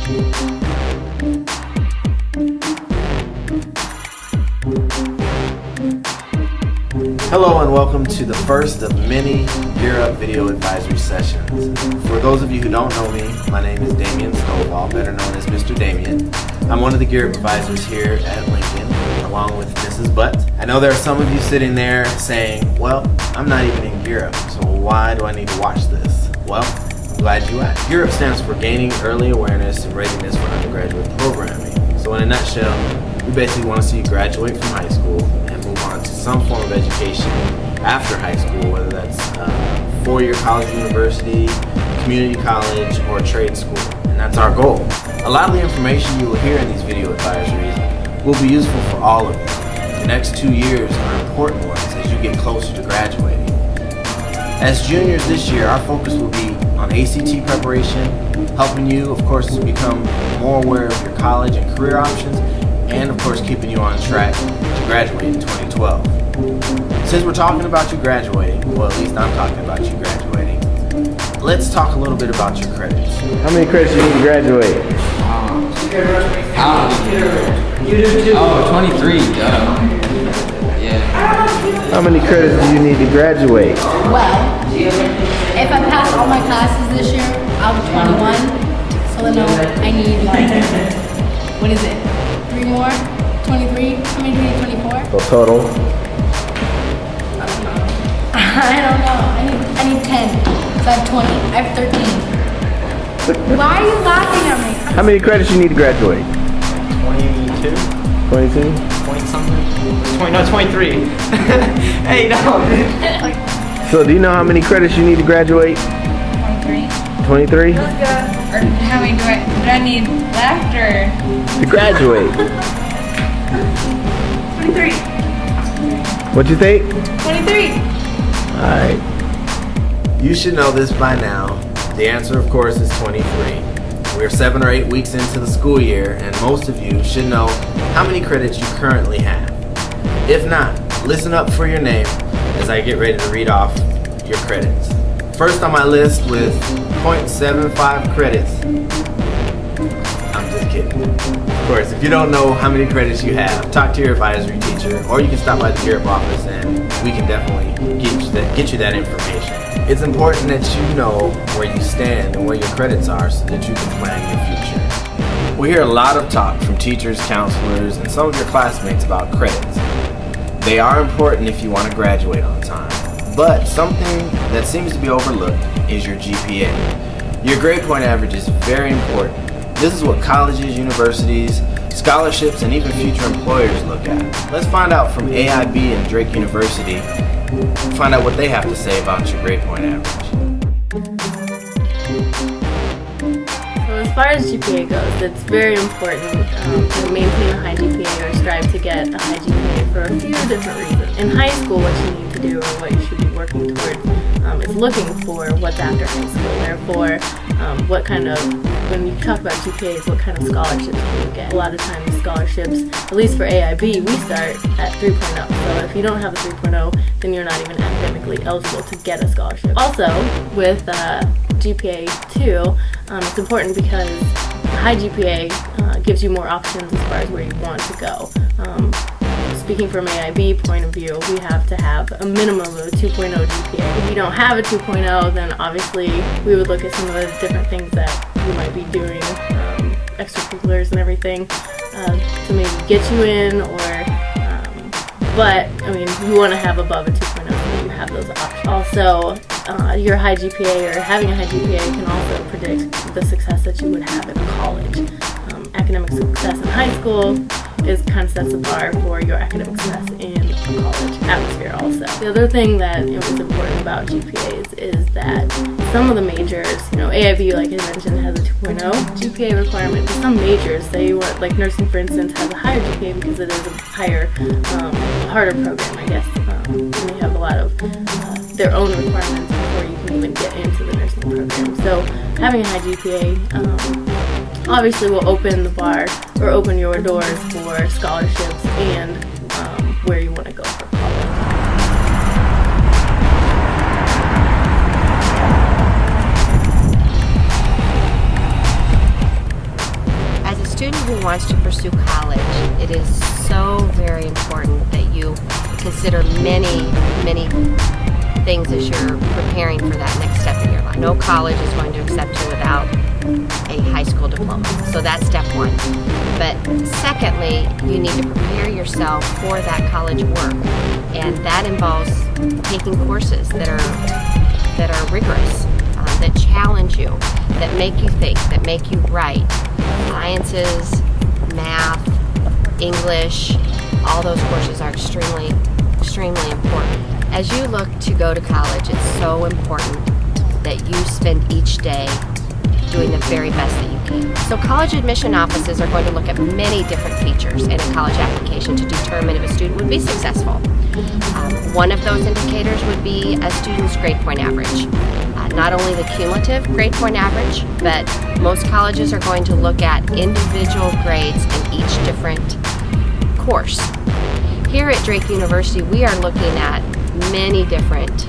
Hello and welcome to the first of many Gear Up video advisory sessions. For those of you who don't know me, my name is Damian Stovall, better known as Mr. Damien. I'm one of the Gear Up advisors here at Lincoln, along with Mrs. Butt. I know there are some of you sitting there saying, well, I'm not even in Gear Up, so why do I need to watch this? Well, I'm glad you asked. Gear Up stands for Gaining Early Awareness and Readiness for Undergraduate Programming. So in a nutshell, we basically want to see you graduate from high school and move on to some form of education after high school, whether that's four-year college, university, community college, or trade school. And that's our goal. A lot of the information you will hear in these video advisories will be useful for all of you. The next 2 years are important ones as you get closer to graduating. As juniors this year, our focus will be on ACT preparation, helping you, of course, to become more aware of your college and career options, and of course keeping you on track to graduate in 2012. Since we're talking about you graduating, well, at least I'm talking about you graduating, let's talk a little bit about your credits. How many credits do you need to graduate? 23, yeah. How many credits do you need to graduate? Well, if I pass all my classes this year, I'll be 21. So then I need like, what is it? 3 more? 23? How many do we need? 24? So total? I don't know. I need 10. So I have 20. I have 13. Why are you laughing at me? How many credits you need to graduate? 22? 22? 20 something? No, 23. Hey, no. So do you know how many credits you need to graduate? 23. 23? Or how many do I need left, or? To graduate. 23. What'd you think? 23. Alright. You should know this by now. The answer, of course, is 23. We're 7 or 8 weeks into the school year, and most of you should know how many credits you currently have. If not, listen up for your name as I get ready to read off your credits. First on my list with 0.75 credits. I'm just kidding. Of course, if you don't know how many credits you have, talk to your advisory teacher, or you can stop by the Gear Up office and we can definitely get you that information. It's important that you know where you stand and where your credits are so that you can plan your future. We hear a lot of talk from teachers, counselors, and some of your classmates about credits. They are important if you want to graduate on time. But something that seems to be overlooked is your GPA. Your grade point average is very important. This is what colleges, universities, scholarships, and even future employers look at. Let's find out from AIB and Drake University, find out what they have to say about your grade point average. So as far as GPA goes, it's very important to maintain a high GPA or strive to get a high GPA for a few different reasons. In high school, what you need to do or what you should be working toward is looking for what's after high school. Therefore, what kind of, when you talk about GPAs, what kind of scholarships can you get? A lot of times scholarships, at least for AIB, we start at 3.0. So if you don't have a 3.0, then you're not even academically eligible to get a scholarship. Also, with GPA 2, it's important because a high GPA gives you more options as far as where you want to go. Speaking from AIB point of view, we have to have a minimum of a 2.0 GPA. If you don't have a 2.0, then obviously we would look at some of the different things that you might be doing, extracurriculars and everything, to maybe get you in, or, but I mean, you want to have above a 2.0 so that you have those options. Also, your high GPA or having a high GPA can also predict the success that you would have in college. Academic success in high school kind of sets the bar for your academic success in a college atmosphere also. The other thing that is important about GPAs is that some of the majors, AIB, like I mentioned, has a 2.0 GPA requirement, but some majors, say like nursing for instance, has a higher GPA because it is a higher, harder program, I guess. And they have a lot of their own requirements before you can even get into the nursing program. So having a high GPA obviously will open the bar or open your doors for scholarships and where you want to go for college. student who wants to pursue college, it is so very important that you consider many things as you're preparing for that next step in your life. No college is going to accept you without a high school diploma. So that's step one. But secondly, you need to prepare yourself for that college work. And that involves taking courses that are rigorous, that challenge you, that make you think, that make you write. Sciences, math, English, all those courses are extremely important. As you look to go to college, it's so important that you spend each day doing the very best that you can. So college admission offices are going to look at many different features in a college application to determine if a student would be successful. One of those indicators would be a student's grade point average. Not only the cumulative grade point average, but most colleges are going to look at individual grades in each different course. Here at Drake University, we are looking at many different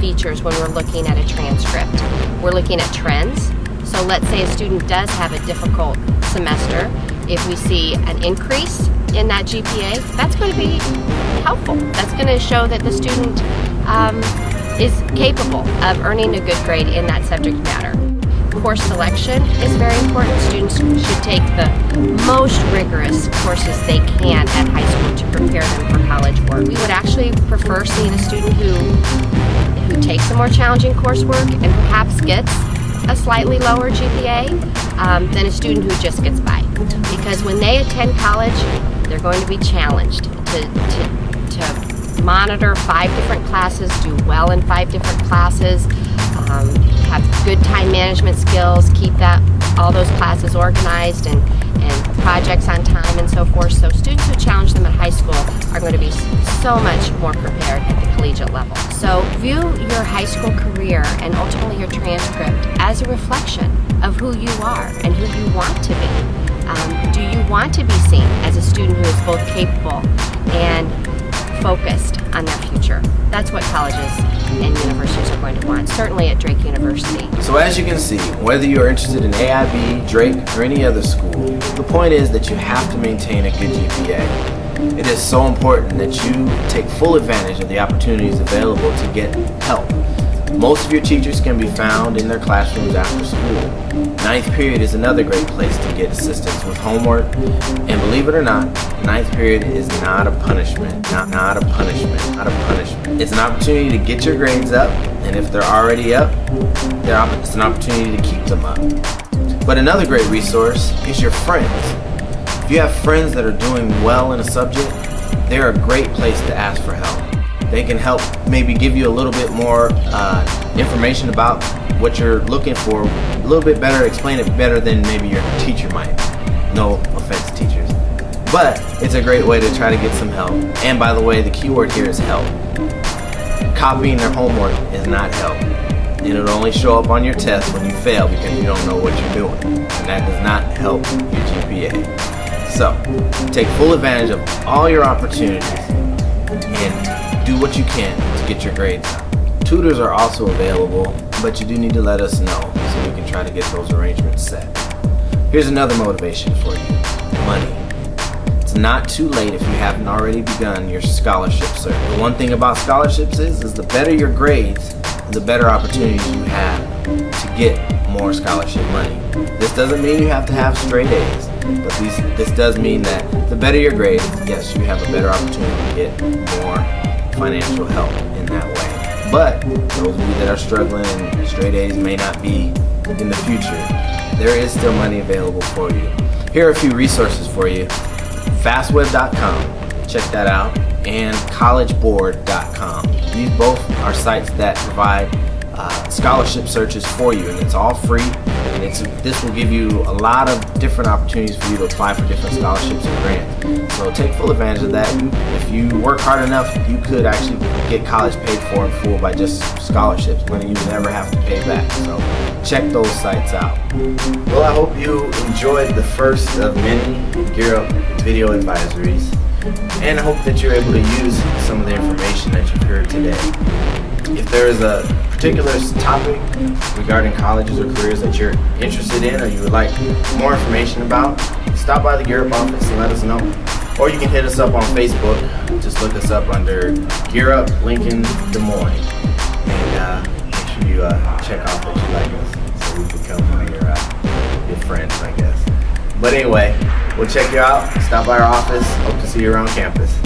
features when we're looking at a transcript. We're looking at trends. So let's say a student does have a difficult semester. If we see an increase in that GPA, that's going to be helpful. That's going to show that the student is capable of earning a good grade in that subject matter. Course selection is very important. Students should take the most rigorous courses they can at high school to prepare them for college work. We would actually prefer seeing a student who takes some more challenging coursework and perhaps gets a slightly lower GPA than a student who just gets by. Because when they attend college, they're going to be challenged to monitor 5 different classes, do well in 5 different classes, have good time management skills, keep all those classes organized and projects on time and so forth. So students who challenge them at high school are going to be so much more prepared at the collegiate level. So view your high school career and ultimately your transcript as a reflection of who you are and who you want to be. Do you want to be seen as a student who is both capable and focused on their future? That's what colleges and universities are going to want, certainly at Drake University. So as you can see, whether you're interested in AIB, Drake, or any other school, the point is that you have to maintain a good GPA. It is so important that you take full advantage of the opportunities available to get help. Most of your teachers can be found in their classrooms after school. Ninth period is another great place to get assistance with homework. And believe it or not, ninth period is not a punishment. Not a punishment. It's an opportunity to get your grades up, and if they're already up, it's an opportunity to keep them up. But another great resource is your friends. If you have friends that are doing well in a subject, they're a great place to ask for help. They can help maybe give you a little bit more information about what you're looking for, a little bit better, explain it better than maybe your teacher might. No offense, teachers. But it's a great way to try to get some help. And by the way, the key word here is help. Copying their homework is not help. And it'll only show up on your test when you fail because you don't know what you're doing. And that does not help your GPA. So, take full advantage of all your opportunities and do what you can to get your grades up. Tutors are also available, but you do need to let us know so we can try to get those arrangements set. Here's another motivation for you: money. It's not too late if you haven't already begun your scholarship search. The one thing about scholarships is the better your grades, the better opportunities you have to get more scholarship money. This doesn't mean you have to have straight A's, but this does mean that the better your grades, yes, you have a better opportunity to get more financial help in that way. But those of you that are struggling and straight A's may not be in the future, there is still money available for you. Here are a few resources for you: fastweb.com, check that out, and collegeboard.com. These both are sites that provide scholarship searches for you, and it's all free, and this will give you a lot of different opportunities for you to apply for different scholarships and grants. So take full advantage of that. If you work hard enough, you could actually get college paid for in full by just scholarships, money you never have to pay back. So check those sites out. Well, I hope you enjoyed the first of many Gear Up video advisories, and I hope that you're able to use some of the information that you've heard today. If there is a particular topic regarding colleges or careers that you're interested in or you would like more information about, stop by the Gear Up office and let us know. Or you can hit us up on Facebook. Just look us up under Gear Up Lincoln Des Moines. And make sure you check off that you like us so we become one of your friends, I guess. But anyway, we'll check you out. Stop by our office. Hope to see you around campus.